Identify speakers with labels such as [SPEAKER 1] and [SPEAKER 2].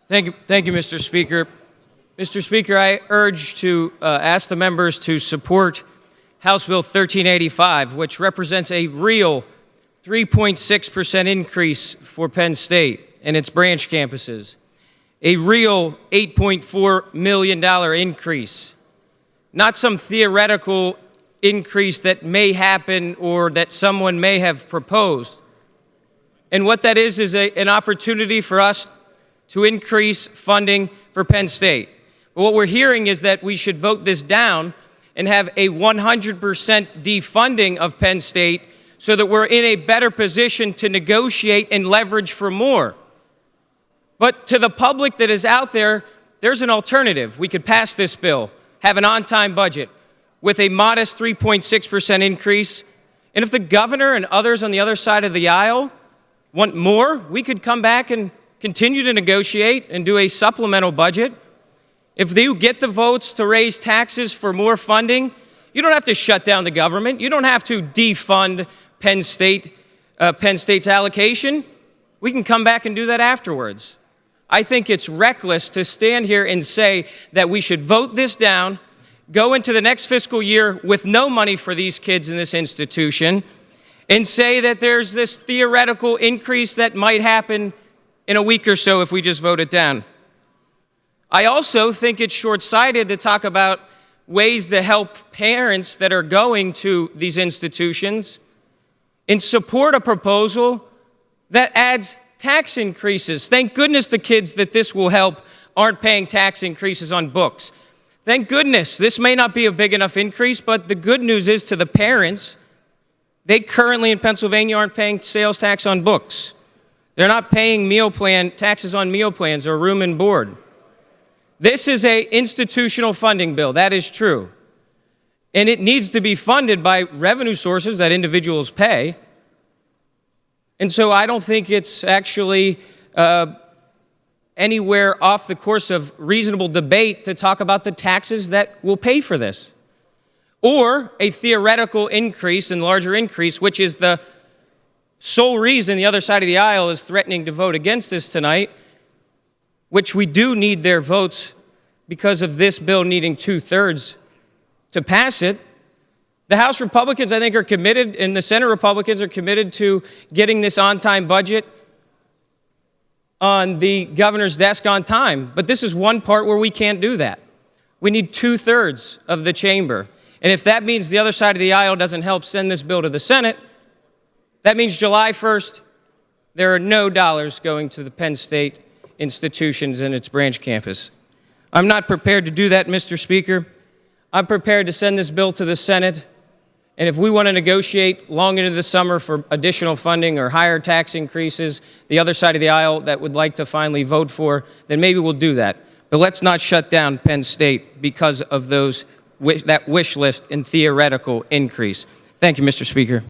[SPEAKER 1] Thank you, Mr. Speaker. Mr. Speaker, I urge to ask the members to support House Bill 1385, which represents a real 3.6% increase for Penn State and its branch campuses, a real $8.4 million increase, not some theoretical increase that may happen or that someone may have proposed. And what that is an opportunity for us to increase funding for Penn State. But what we're hearing is that we should vote this down and have a 100% defunding of Penn State so that we're in a better position to negotiate and leverage for more. But to the public that is out there, there's an alternative. We could pass this bill, have an on-time budget with a modest 3.6% increase. And if the governor and others on the other side of the aisle want more, we could come back and continue to negotiate and do a supplemental budget. If you get the votes to raise taxes for more funding, you don't have to shut down the government. You don't have to defund Penn State's allocation. We can come back and do that afterwards. I think it's reckless to stand here and say that we should vote this down, go into the next fiscal year with no money for these kids in this institution, and say that there's this theoretical increase that might happen in a week or so if we just vote it down. I also think it's short-sighted to talk about ways to help parents that are going to these institutions and support a proposal that adds tax increases. Thank goodness the kids that this will help aren't paying tax increases on books. Thank goodness. This may not be a big enough increase, but the good news is to the parents, they currently in Pennsylvania aren't paying sales tax on books. They're not paying taxes on meal plans or room and board. This is an institutional funding bill. That is true. And it needs to be funded by revenue sources that individuals pay. And so I don't think it's actually anywhere off the course of reasonable debate to talk about the taxes that will pay for this. Or a theoretical increase and larger increase, which is the sole reason the other side of the aisle is threatening to vote against this tonight, which we do need their votes because of this bill needing 2/3 to pass it. The House Republicans, I think, are committed, and the Senate Republicans are committed to getting this on-time budget on the governor's desk on time. But this is one part where we can't do that. We need 2/3 of the chamber. And if that means the other side of the aisle doesn't help send this bill to the Senate, that means July 1st, there are no dollars going to the Penn State institutions and its branch campus. I'm not prepared to do that, Mr. Speaker. I'm prepared to send this bill to the Senate. And if we want to negotiate long into the summer for additional funding or higher tax increases, the other side of the aisle that would like to finally vote for, then maybe we'll do that. But let's not shut down Penn State because of that wish list and theoretical increase. Thank you, Mr. Speaker.